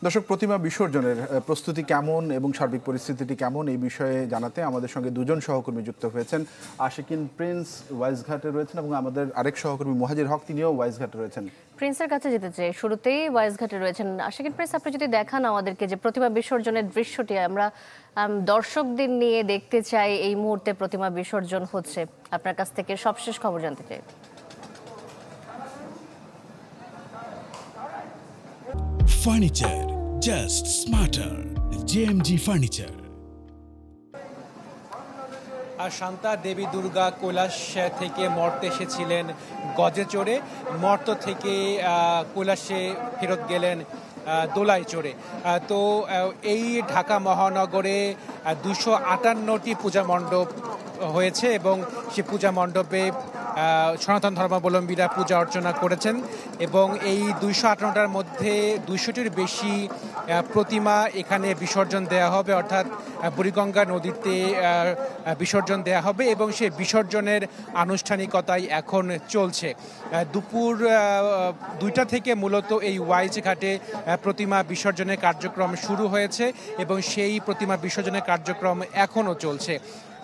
দর্শক, প্রতিমা বিসর্জনের প্রস্তুতি কেমন এবং সার্বিক পরিস্থিতিটি কেমন এই বিষয়ে জানাতে আমাদের সঙ্গে দুজন সহকর্মী যুক্ত হয়েছেন। আশিকিন প্রিন্স ওয়াইজঘাটে রয়েছেন এবং আমাদের আরেক সহকর্মী মুহাজির হক, তিনিও ওয়াইজঘাটে রয়েছেন। প্রিন্সের কাছে যেতে চাই, শুরুতেই ওয়াইজঘাটে রয়েছেন আশিকিন প্রিন্স, আপনি যদি দেখান আমাদেরকে যে প্রতিমা বিসর্জনের দৃশ্যটি আমরা দর্শকদের নিয়ে দেখতে চাই। এই মুহূর্তে প্রতিমা বিসর্জন হচ্ছে, আপনার কাছ থেকে সবশেষ খবর জানতে চাই। Furniture just smarter. JMG Furniture. Shanta দেবী দুর্গা কৈলাস থেকে মর্তে এসেছিলেন গজে চড়ে, মর্ত থেকে কৈলাসে ফেরত গেলেন দোলায় চড়ে। তো এই ঢাকা মহানগরে 258টি পূজা মণ্ডপ হয়েছে এবং সে পূজা মণ্ডপে সনাতন ধর্মাবলম্বীরা পূজা অর্চনা করেছেন এবং এই 258টার মধ্যে 200টির বেশি প্রতিমা এখানে বিসর্জন দেয়া হবে, অর্থাৎ বুড়িগঙ্গা নদীতে বিসর্জন দেয়া হবে এবং সেই বিসর্জনের আনুষ্ঠানিকতাই এখন চলছে। দুপুর 2টা থেকে মূলত এই ওয়াইজ ঘাটে প্রতিমা বিসর্জনের কার্যক্রম শুরু হয়েছে এবং সেই প্রতিমা বিসর্জনের কার্যক্রম এখনও চলছে।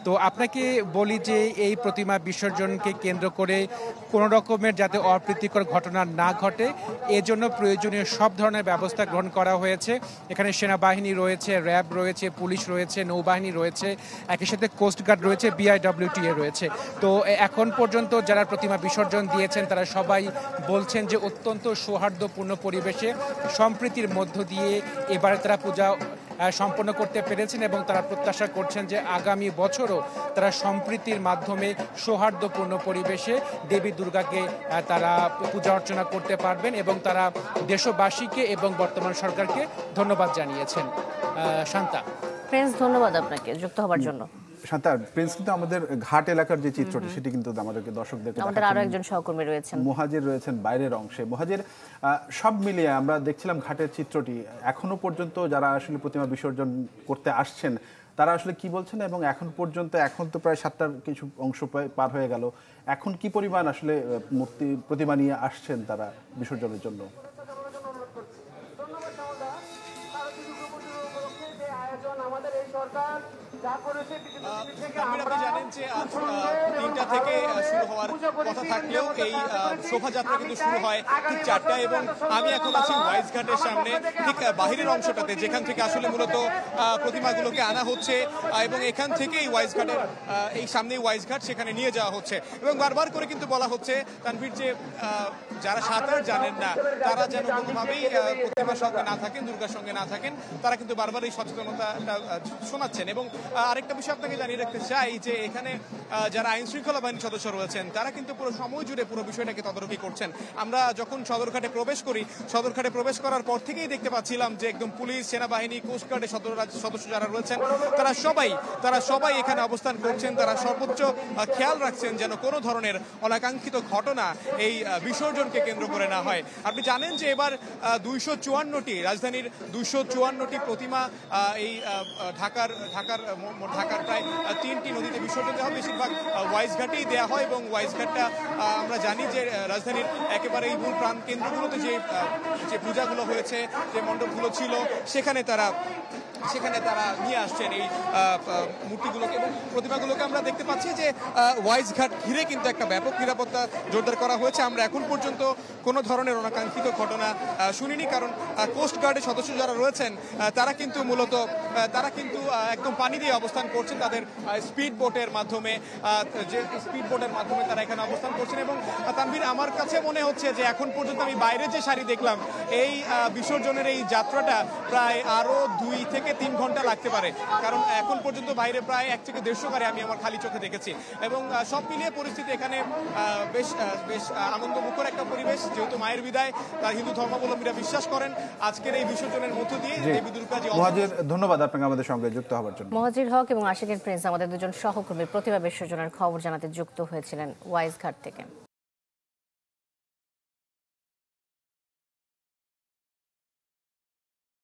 তো আপনাকে বলি যে এই প্রতিমা বিসর্জনকে কেন্দ্র করে কোনো রকমের যাতে অপ্রীতিকর ঘটনা না ঘটে এজন্য প্রয়োজনীয় সব ধরনের ব্যবস্থা গ্রহণ করা হয়েছে। এখানে সেনাবাহিনী রয়েছে, র্যাব রয়েছে, পুলিশ রয়েছে, নৌবাহিনী রয়েছে, একই সাথে কোস্টগার্ড রয়েছে, BIWTA রয়েছে। তো এখন পর্যন্ত যারা প্রতিমা বিসর্জন দিয়েছেন তারা সবাই বলছেন যে অত্যন্ত সৌহার্দ্যপূর্ণ পরিবেশে সম্প্রীতির মধ্য দিয়ে এবারে তারা পূজা সম্পন্ন করতে পেরেছেন এবং তারা প্রত্যাশা করছেন যে আগামী বছরও তারা সম্প্রীতির মাধ্যমে সৌহার্দ্যপূর্ণ পরিবেশে দেবী দুর্গাকে তারা পূজা অর্চনা করতে পারবেন এবং তারা দেশবাসীকে এবং বর্তমান সরকারকে ধন্যবাদ জানিয়েছেন। শান্তা। প্রিন্স, ধন্যবাদ আপনাকে যুক্ত হবার জন্য। শান্তা, প্রিন্স কিন্তু আমাদের ঘাট এলাকার যে চিত্রটি সেটি কিন্তু আমাদেরকে দর্শকদেরকে আমাদের আরো একজন সহকর্মী রয়েছেন, মুহাজির রয়েছেন বাইরের অংশে। মুহাজির, সব মিলিয়ে আমরা দেখছিলাম ঘাটের চিত্রটি, এখনো পর্যন্ত যারা আসলে প্রতিমা বিসর্জন করতে আসছেন তারা আসলে কি বলছেন এবং এখন পর্যন্ত, এখন তো প্রায় 7টার কিছু অংশ পার হয়ে গেল, এখন কি পরিমাণ আসলে প্রতিমা নিয়ে আসছেন তারা বিসর্জনের জন্য? আপনি জানেন যে আজ 3টা থেকে শুরু হওয়ার কথা থাকলেও এই শোভাযাত্রা কিন্তু শুরু হয় ঠিক 4টায় এবং আমি এখন আছি ওয়াইজ ঘাটের সামনে, ঠিক বাহিরের অংশটাতে যেখান থেকে আসলে মূলত প্রতিমাগুলোকে আনা হচ্ছে এবং এখান থেকেই ওয়াইজ ঘাটের এই সামনেই ওয়াইজ ঘাট, সেখানে নিয়ে যাওয়া হচ্ছে এবং বারবার করে কিন্তু বলা হচ্ছে তানভীর যে যারা সাঁতার জানেন না তারা যেন কোনোভাবেই প্রতিমার সঙ্গে না থাকেন, দুর্গার সঙ্গে না থাকেন, তারা কিন্তু বারবার এই সচেতনতাটা শোনাচ্ছেন। এবং আরেকটা বিষয় আপনাকে জানিয়ে রাখতে চাই যে এখানে যারা আইন শৃঙ্খলা বাহিনীর সদস্য রয়েছেন তারা কিন্তু পুরো সময় জুড়ে পুরো বিষয়টাকে তদারকি করছেন। আমরা যখন সদরঘাটে প্রবেশ করি, সদরঘাটে প্রবেশ করার পর থেকেই দেখতে পাচ্ছিলাম যে একদম পুলিশ, সেনাবাহিনী, কোস্টগার্ডের সদস্য যারা রয়েছেন তারা সবাই এখানে অবস্থান করছেন। তারা সর্বোচ্চ খেয়াল রাখছেন যেন কোনো ধরনের অনাকাঙ্ক্ষিত ঘটনা এই বিসর্জনকে কেন্দ্র করে না হয়। আপনি জানেন যে এবার 254টি রাজধানীর 254টি প্রতিমা এই ঢাকার প্রায় 3টি নদীতে বিসর্জন দেওয়া হয়, বেশিরভাগ ওয়াইজ ঘাটেই দেওয়া হয় এবং ওয়াইজ ঘাটটা আমরা জানি যে রাজধানীর একেবারে এই মূল প্রাণ কেন্দ্রগুলোতে যে পূজাগুলো হয়েছে, যে মণ্ডপগুলো ছিল সেখানে তারা নিয়ে আসছেন এই মূর্তিগুলোকে এবং প্রতিমাগুলোকে। আমরা দেখতে পাচ্ছি যে ওয়াইজ ঘাট ঘিরে কিন্তু একটা ব্যাপক নিরাপত্তা জোরদার করা হয়েছে। আমরা এখন পর্যন্ত কোনো ধরনের অনাকাঙ্ক্ষিত ঘটনা শুনিনি, কারণ কোস্টগার্ডের সদস্য যারা রয়েছেন তারা কিন্তু একদম পানি দিয়ে অবস্থান করছেন, তাদের স্পিড বোটের মাধ্যমে তারা এখানে অবস্থান করছেন। এবং তানভীর, আমার কাছে মনে হচ্ছে যে এখন পর্যন্ত আমি বাইরে যে সারি দেখলাম, এই বিসর্জনের এই যাত্রাটা প্রায় আরো 2 থেকে 3 ঘন্টা লাগতে পারে, কারণ এখন পর্যন্ত বাইরে প্রায় 1 থেকে 150 গাড়ি আমি আমার খালি চোখে দেখেছি এবং সব মিলিয়ে পরিস্থিতি এখানে বেশ আনন্দমুখর একটা পরিবেশ। যেহেতু মায়ের বিদায়, তার হিন্দু ধর্মাবলম্বীরা বিশ্বাস করেন আজকের এই বিসর্জনের মধ্য দিয়ে দেবী দুর্গা যে। ধন্যবাদ আপনাকে আমাদের সঙ্গে যুক্ত হওয়ার জন্য। মুহাজির হক এবং আশিকিন প্রিন্স আমাদের দুজন সহকর্মী প্রতিমা বিসর্জনের খবর জানাতে যুক্ত হয়েছিলেন ওয়াইজ ঘাট থেকে।